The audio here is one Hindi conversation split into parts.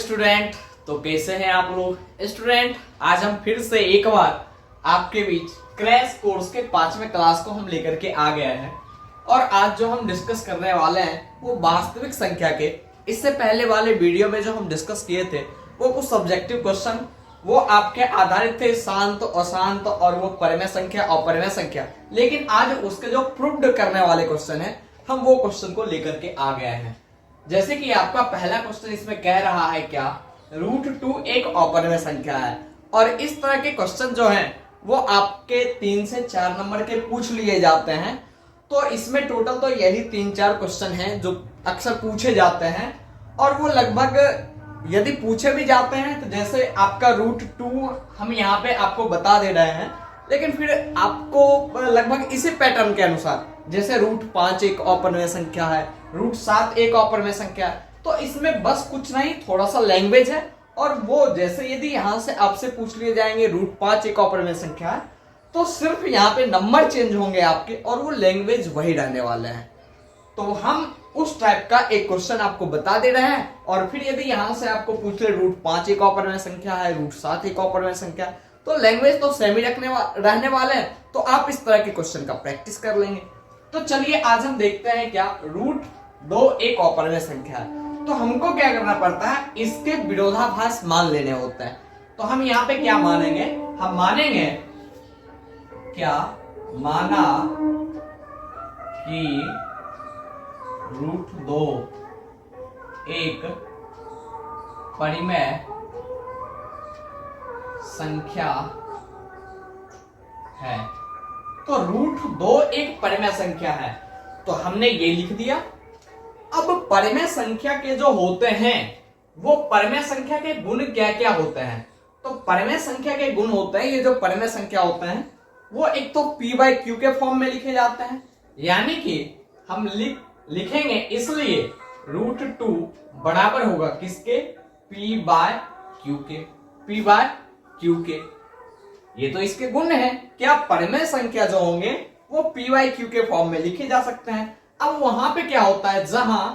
स्टूडेंट। तो कैसे हैं आप लोग स्टूडेंट। आज हम फिर से एक बार आपके बीच क्रैश कोर्स के 5वें क्लास को हम लेकर के आ गए हैं और आज जो हम डिस्कस करने वाले हैं वो वास्तविक संख्या के इससे पहले वाले वीडियो में जो हम डिस्कस किए थे वो कुछ सब्जेक्टिव क्वेश्चन वो आपके आधारित थे, शांत, अशांत और वो परिमेय संख्या और परिमेय संख्या। लेकिन आज उसके जो प्रूव्ड करने वाले क्वेश्चन है हम वो क्वेश्चन को लेकर के आ गए हैं। जैसे कि आपका पहला क्वेश्चन इसमें कह रहा है क्या, √2 एक अपरिमेय संख्या है और इस तरह के क्वेश्चन जो हैं वो आपके 3 से 4 नंबर के पूछ लिए जाते हैं। तो इसमें टोटल तो यही 3-4 क्वेश्चन हैं जो अक्सर पूछे जाते हैं और वो लगभग यदि पूछे भी जाते हैं तो जैसे आपका √2 हम यहाँ पे आपको बता दे रहे हैं, लेकिन फिर आपको लगभग इसी पैटर्न के अनुसार जैसे √5 एक अपरिमेय संख्या है, √7 एक अपरिमेय संख्या है, तो इसमें बस कुछ नहीं थोड़ा सा लैंग्वेज है। और वो जैसे यदि यहाँ से आपसे पूछ लिए जाएंगे √5 एक अपरिमेय संख्या है तो सिर्फ यहाँ पे नंबर चेंज होंगे आपके और वो लैंग्वेज वही रहने वाले हैं। तो हम उस टाइप का एक क्वेश्चन आपको बता दे रहे हैं और फिर यदि यहाँ से आपको पूछ ले √5 एक अपरिमेय संख्या है, √7 एक अपरिमेय संख्या है, तो लैंग्वेज तो सेम ही रहने वाले हैं। तो आप इस तरह के क्वेश्चन का प्रैक्टिस कर लेंगे। तो चलिए आज हम देखते हैं क्या √2 एक अपरिमेय संख्या है। तो हमको क्या करना पड़ता है, इसके विरोधाभास मान लेने होते हैं। तो हम यहाँ पे क्या मानेंगे, हम मानेंगे क्या, माना कि √2 एक परिमेय संख्या है। तो √2 एक परिमेय संख्या है तो हमने ये लिख दिया। अब परिमेय संख्या के जो होते हैं वो परिमेय संख्या के गुण क्या क्या होते हैं। तो परिमेय संख्या के गुण होते हैं, ये जो परिमेय संख्या होते हैं वो एक तो p/q के फॉर्म में लिखे जाते हैं, यानी कि हम लिखेंगे इसलिए √2 बराबर होगा किसके, p/q के, p/q के। ये तो इसके गुण है। क्या परिमेय संख्या जो होंगे वो p/q के फॉर्म में लिखे जा सकते हैं। अब वहां पे क्या होता है, जहां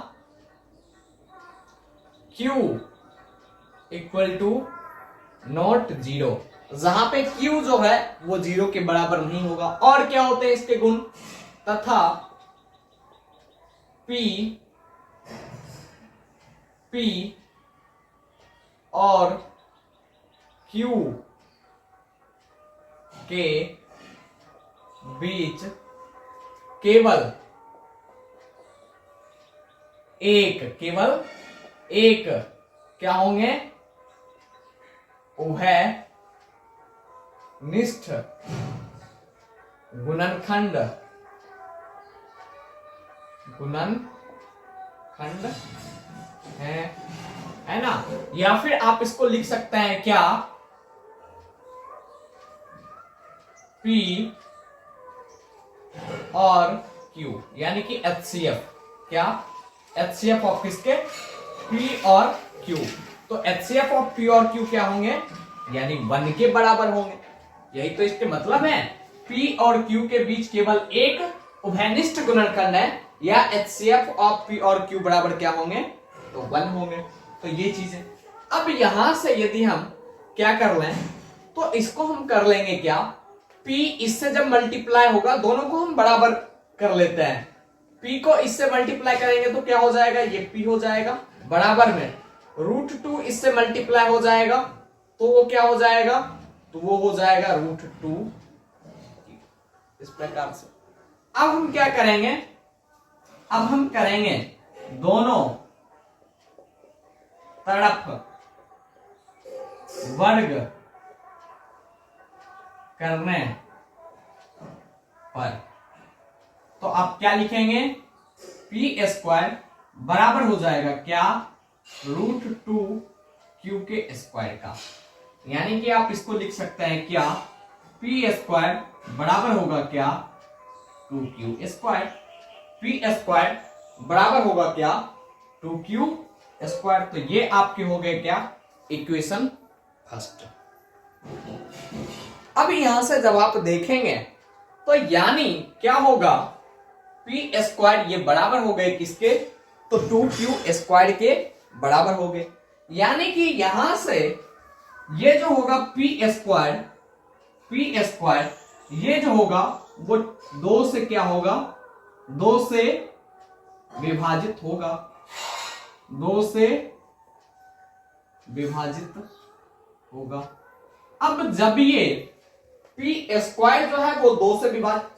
q = नॉट 0, जहां पे q जो है वो 0 के बराबर नहीं होगा। और क्या होते हैं इसके गुण, तथा p और q के बीच केवल एक क्या होंगे, उभयनिष्ठ गुणनखंड है ना। या फिर आप इसको लिख सकते हैं क्या, p और q, यानी कि HCF। क्या, HCF ऑफ किसके, p और q। तो HCF ऑफ p और q क्या होंगे, यानी 1 के बराबर होंगे। यही तो इसके मतलब है, p और q के बीच केवल एक उभयनिष्ठ गुणनखंड है, या HCF ऑफ p और q बराबर क्या होंगे, तो 1 होंगे। तो ये चीज है। अब यहां से यदि हम क्या कर लें तो इसको हम कर लेंगे क्या, p इससे जब मल्टीप्लाई होगा दोनों को हम बराबर कर लेते हैं। p को इससे मल्टीप्लाई करेंगे तो क्या हो जाएगा, ये p हो जाएगा, बराबर में √2 इससे मल्टीप्लाई हो जाएगा तो वो क्या हो जाएगा, तो वो हो जाएगा √2 इस प्रकार से। अब हम क्या करेंगे, अब हम करेंगे दोनों तरफ वर्ग करने पर, तो आप क्या लिखेंगे, p² बराबर हो जाएगा क्या, √2q के स्क्वायर का। यानी कि आप इसको लिख सकते हैं क्या, p² बराबर होगा क्या, 2q²। p² बराबर होगा क्या, 2q²। तो ये आपके हो गए क्या, इक्वेशन फर्स्ट। अब यहां से जब आप देखेंगे तो यानी क्या होगा, p² ये बराबर हो गए किसके, तो 2q² के बराबर हो गए। यानी कि यहां से ये जो होगा पी स्क्वायर ये जो होगा वो 2 से क्या होगा, 2 से विभाजित होगा, 2 से विभाजित होगा। अब जब ये पी स्क्वायर जो है वो 2 से विभाजित,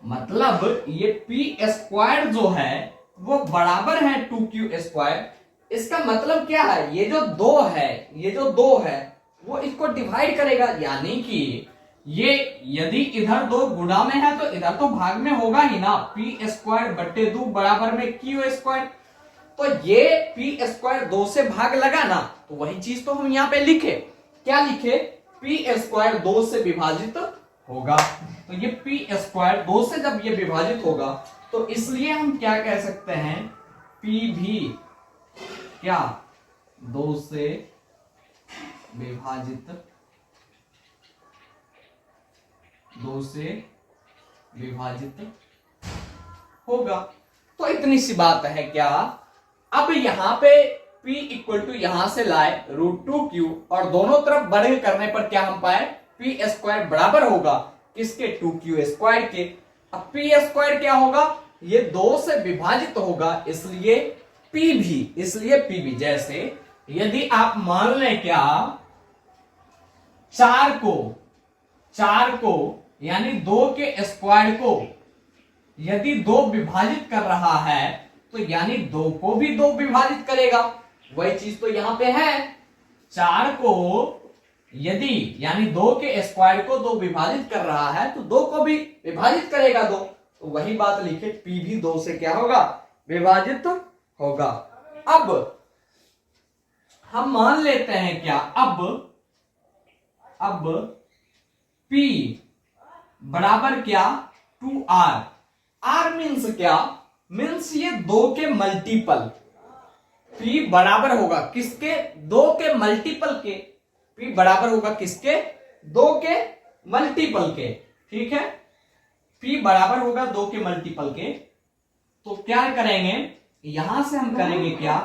मतलब ये पी स्क्वायर जो है वो बराबर है 2q स्क्वायर। इसका मतलब क्या है, ये जो 2 है, ये जो 2 है वो इसको डिवाइड करेगा, यानी कि ये यदि इधर 2 गुणा में है तो इधर तो भाग में होगा ही ना। पी स्क्वायर बट्टे 2 बराबर में क्यू स्क्वायर, तो ये पी स्क्वायर 2 से भाग लगा ना, तो वही चीज तो हम यहाँ पे लिखे, क्या लिखे, पी स्क्वायर 2 से विभाजित होगा। तो ये पी स्क्वायर 2 से जब ये विभाजित होगा तो इसलिए हम क्या कह सकते हैं, पी भी क्या 2 से विभाजित, 2 से विभाजित होगा। तो इतनी सी बात है क्या। अब यहां पे P इक्वल टू यहां से लाए √2q और दोनों तरफ वर्ग करने पर क्या हम पाए, पी स्क्वायर बराबर होगा किसके, 2q स्क्वायर के। अब पी स्क्वायर क्या होगा, ये 2 से विभाजित होगा, इसलिए पी भी जैसे यदि आप मान लें क्या 4 को यानी 2 के स्क्वायर को यदि 2 विभाजित कर रहा है तो यानी 2 को भी 2 विभाजित करेगा, वही चीज तो यहां पे है। 4 को यदि यानी 2 के स्क्वायर को 2 विभाजित कर रहा है तो 2 को भी विभाजित करेगा 2, तो वही बात लिखे, पी भी 2 से क्या होगा, विभाजित होगा। अब हम मान लेते हैं क्या, अब P बराबर क्या 2R। R मीन्स क्या, मीन्स ये 2 के मल्टीपल। P बराबर होगा किसके, 2 के मल्टीपल के। P बराबर होगा किसके, 2 के मल्टीपल के, ठीक है। P बराबर होगा 2 के मल्टीपल के, तो क्या करेंगे, यहां से हम करेंगे क्या,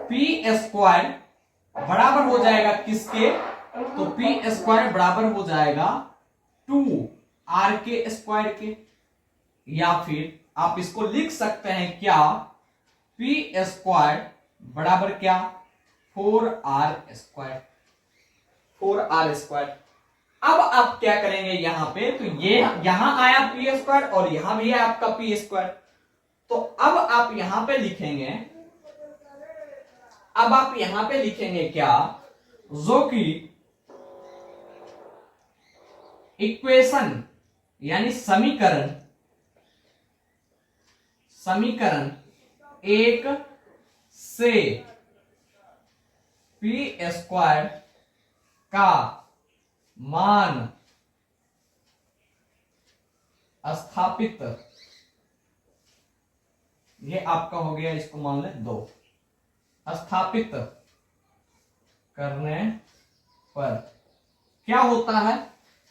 P स्क्वायर बराबर हो जाएगा किसके, तो P स्क्वायर बराबर हो जाएगा 2R के स्क्वायर के, या फिर आप इसको लिख सकते हैं क्या, P स्क्वायर बराबर क्या 4R स्क्वायर, 4R स्क्वायर। अब आप क्या करेंगे यहां पे, तो ये यहां आया P स्क्वायर और यहां भी है आपका P स्क्वायर, तो अब आप यहां पे लिखेंगे, अब आप यहां पे लिखेंगे क्या, जो कि इक्वेशन यानी समीकरण 1 से P स्क्वायर का मान स्थापित, ये आपका हो गया, इसको मान ले 2, स्थापित करने पर क्या होता है,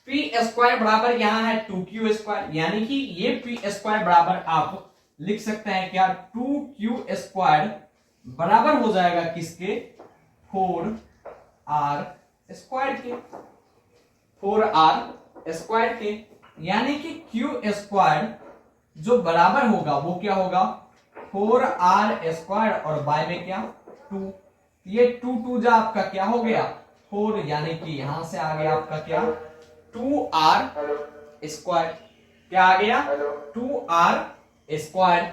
P स्क्वायर बराबर यहां है 2q स्क्वायर, यानी कि ये P स्क्वायर बराबर आप लिख सकते हैं क्या, 2q स्क्वायर बराबर हो जाएगा किसके, 4R स्क्वायर के, 4R स्क्वायर के, यानी कि Q स्क्वायर जो बराबर होगा वो क्या होगा, 4R स्क्वायर और बाय में क्या 2, ये 2 जो आपका क्या हो गया 4, यानी कि यहां से आ गया आपका क्या 2R स्क्वायर, क्या आ गया 2R स्क्वायर।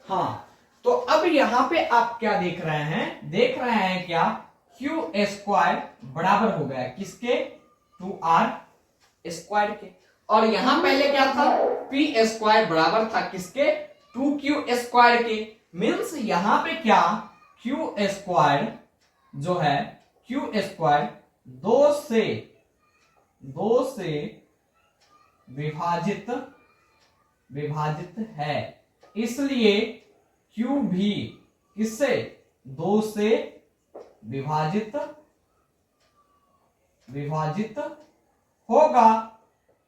हाँ, तो अब यहां पे आप क्या देख रहे हैं, देख रहे हैं क्या Q स्क्वायर बराबर हो गया किसके, 2R स्क्वायर के, और यहां पहले क्या था, P स्क्वायर बराबर था किसके, 2Q स्क्वायर के। मीन्स यहां पे क्या Q स्क्वायर जो है, Q स्क्वायर 2 से विभाजित है, इसलिए Q भी किससे, 2 से विभाजित होगा।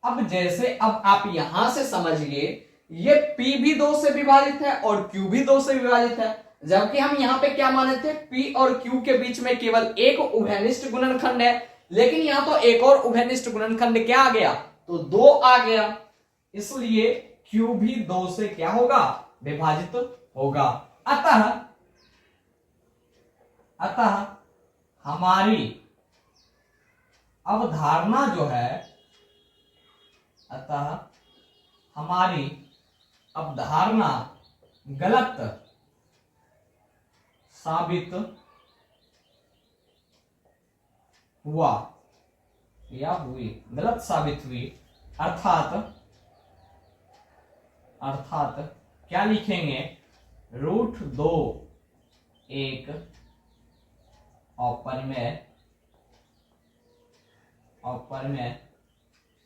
अब जैसे अब आप यहां से समझिए ये p भी 2 से विभाजित है और q भी 2 से विभाजित है, जबकि हम यहाँ पे क्या माने थे, p और q के बीच में केवल एक उभयनिष्ठ गुणनखंड है, लेकिन यहाँ तो एक और उभयनिष्ठ गुणनखंड क्या आ गया, तो 2 आ गया, इसलिए q भी 2 से क्या होगा, विभाजित होगा। अतः हमारी अवधारणा जो है, अतः हमारी अवधारणा गलत साबित हुआ या हुई, गलत साबित हुई, अर्थात क्या लिखेंगे, √2 एक अपरिमेय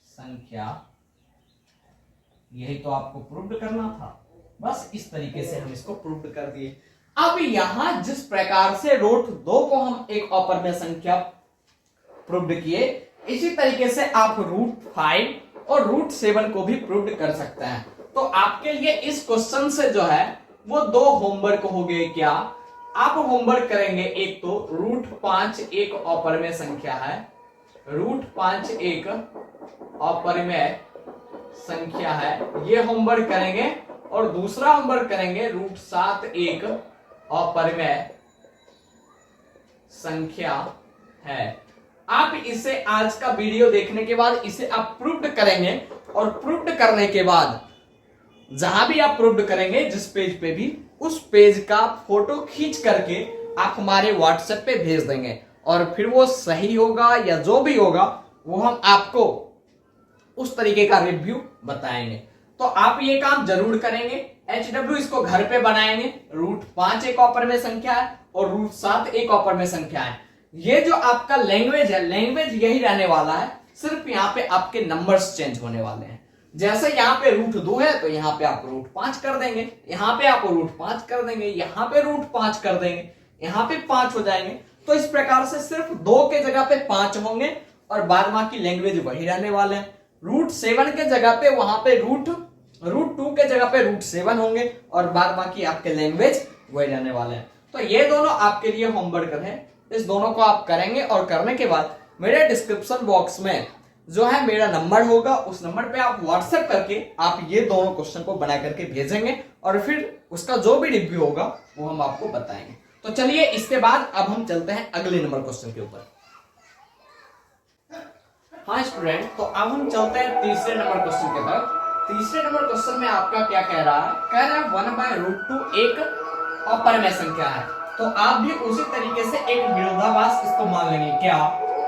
संख्या, यही तो आपको प्रूव करना था, बस इस तरीके से हम इसको प्रूव कर दिए। अब यहां जिस प्रकार से √2 को हम एक अपरिमेय संख्या प्रूव किए, इसी तरीके से आप √5 और √7 को भी प्रूव कर सकते हैं। तो आपके लिए इस क्वेश्चन से जो है वो 2 होमवर्क हो गए। क्या आप होमवर्क करेंगे, एक तो √5 एक अपरिमेय संख्या है, √5 एक अपरिमेय संख्या है, ये होमवर्क करेंगे, और दूसरा होमवर्क करेंगे √7 एक अपरिमेय संख्या है। आप इसे आज का वीडियो देखने के बाद इसे आप प्रूव्ड करेंगे, और प्रूव्ड करने के बाद जहां भी आप प्रूव्ड करेंगे, जिस पेज पे भी, उस पेज का फोटो खींच करके आप हमारे व्हाट्सएप पे भेज देंगे, और फिर वो सही होगा या जो भी होगा वो हम आपको उस तरीके का रिव्यू बताएंगे। तो आप ये काम जरूर करेंगे। HW इसको घर पे बनाएंगे, √5 एक अपरिमेय संख्या है और √7 एक अपरिमेय संख्या है। ये जो आपका लैंग्वेज है, लैंग्वेज यही रहने वाला है, सिर्फ यहाँ पे आपके नंबर्स चेंज होने वाले हैं। जैसे यहाँ पे √2 है तो यहाँ पे आप √5 कर देंगे, यहाँ पे आप √5 कर देंगे, यहाँ पे √5 कर देंगे, यहाँ पे 5 हो जाएंगे। तो इस प्रकार से सिर्फ 2 के जगह पे 5 होंगे और बाद बाकी लैंग्वेज वही रहने वाले हैं। √7 के जगह पे वहां पे √2 के जगह पे √7 होंगे और बाद बाकी आपके लैंग्वेज वही रहने वाले हैं। तो ये दोनों आपके लिए होमवर्क है, इस दोनों को आप करेंगे, और करने के बाद मेरे डिस्क्रिप्शन बॉक्स में जो है मेरा नंबर होगा, उस नंबर पे आप व्हाट्सएप करके आप ये दोनों क्वेश्चन को बना करके भेजेंगे, और फिर उसका जो भी रिव्यू होगा वो हम आपको बताएंगे। तो चलिए इसके बाद अब हम चलते हैं अगले नंबर क्वेश्चन के ऊपर। हाँ स्टूडेंट, तो अब हम चलते हैं तीसरे नंबर क्वेश्चन की तरफ। तीसरे नंबर क्वेश्चन में आपका क्या कह रहा है, 1/√2 एक अपरिमेय संख्या है। तो आप भी उसी तरीके से एक विरोधाभास इसको मान लेंगे। क्या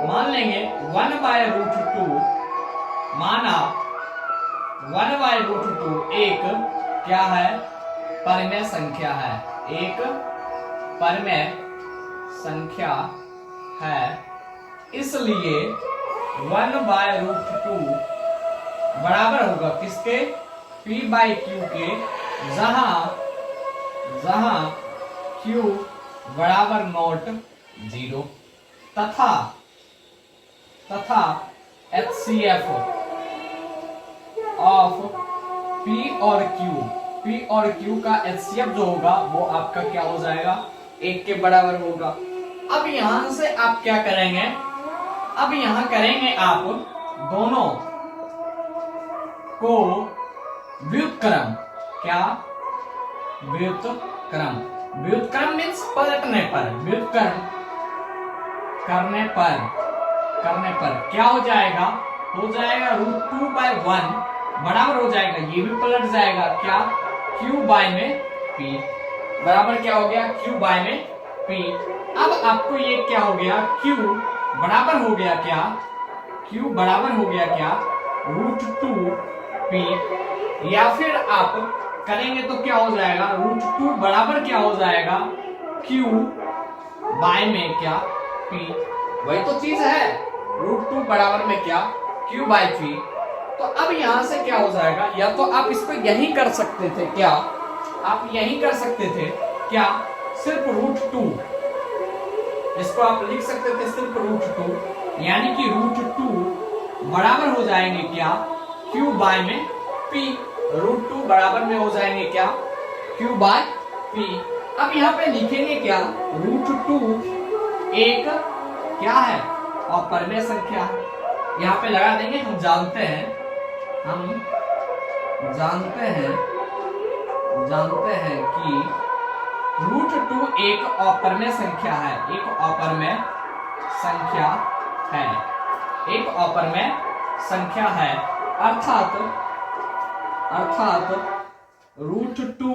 मान लेंगे, 1/√2 माना 1/√2 एक क्या है, परिमेय संख्या है, एक परिमेय संख्या है, इसलिए 1/√2 बराबर होगा किसके, p/q के, जहां q बराबर नॉट 0 तथा HCF ऑफ p और q का HCF जो होगा वो आपका क्या हो जाएगा, 1 के बराबर होगा। अब यहां से आप क्या करेंगे, अब यहां करेंगे आप दोनों को व्युत्क्रम। क्या व्युत्क्रम, व्युत्क्रम मीन्स पलटने पर, व्युत्क्रम करने पर क्या हो जाएगा, √2/1 बराबर हो जाएगा, ये भी पलट जाएगा, क्या q/p बराबर क्या हो गया, q/p। अब आपको ये क्या हो गया, q बराबर हो गया क्या, q बराबर हो गया क्या, √2p, या फिर आप करेंगे तो क्या हो जाएगा, √2 बराबर क्या हो जाएगा, q/में क्या, p, वही तो चीज है, √2 बराबर में क्या, q/p। तो अब यहां से क्या हो जाएगा, या तो आप इसको यही कर सकते थे, क्या आप यही कर सकते थे, क्या सिर्फ √2, इसको आप लिख सकते थे सिर्फ √2, यानी कि √2 बराबर हो जाएंगे क्या, q/में p। √2 बराबर में हो जाएंगे क्या, Q बाय P। अब यहाँ पे लिखेंगे क्या, √2 एक क्या है, अपरिमेय संख्या। यहाँ पे लगा देंगे, हम जानते हैं कि √2 एक अपरिमेय संख्या है, एक अपरिमेय संख्या है, अर्थात √2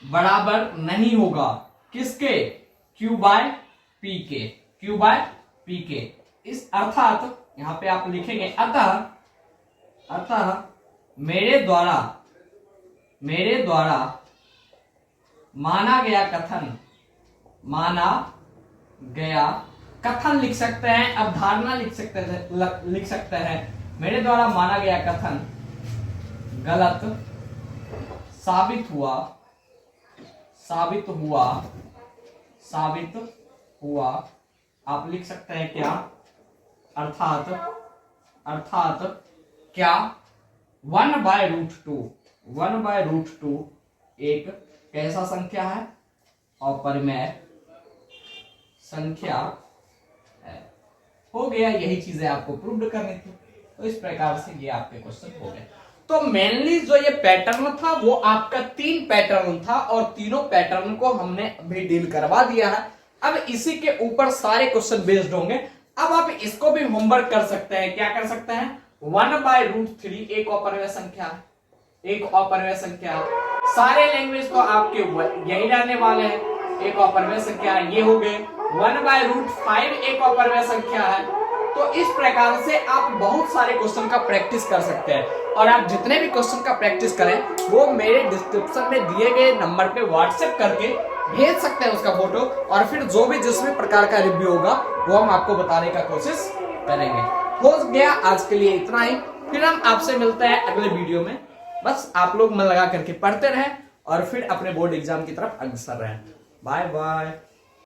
बराबर नहीं होगा किसके, Q बाय P के। इस अर्थात यहां पे आप लिखेंगे अतः मेरे द्वारा माना गया कथन लिख सकते हैं, अवधारणा लिख सकते हैं। मेरे द्वारा माना गया कथन गलत साबित हुआ। आप लिख सकते हैं क्या, अर्थात क्या 1/√2 एक कैसा संख्या है, अपरिमेय संख्या है। हो गया, यही चीजें आपको प्रूव करनी थी। तो इस प्रकार से ये आपके क्वेश्चन हो गए। तो मेनली जो ये पैटर्न था वो आपका 3 पैटर्न था और तीनों पैटर्न को हमने अभी डील करवा दिया है। अब इसी के ऊपर सारे क्वेश्चन बेस्ड होंगे। अब आप इसको भी होमवर्क कर सकते हैं। क्या कर सकते हैं, 1/√3 एक अपरिमेय संख्या है। सारे लैंग्वेज तो आपके यही रहने वाले हैं, एक अपरिमेय संख्या ये हो गए। 1/√5 एक अपरिमेय संख्या है। तो इस प्रकार से आप बहुत सारे क्वेश्चन का प्रैक्टिस कर सकते हैं और आप जितने भी क्वेश्चन का प्रैक्टिस करें वो मेरे डिस्क्रिप्शन में दिए गए नंबर पे व्हाट्सएप करके भेज सकते हैं उसका फोटो, और फिर जो भी जिस भी प्रकार का रिव्यू होगा वो हम आपको बताने का कोशिश करेंगे। हो गया आज के लिए इतना ही, फिर हम आपसे मिलते हैं अगले वीडियो में। बस आप लोग मन लगा करके पढ़ते रहें और फिर अपने बोर्ड एग्जाम की तरफ अग्रसर रहें। Bye bye.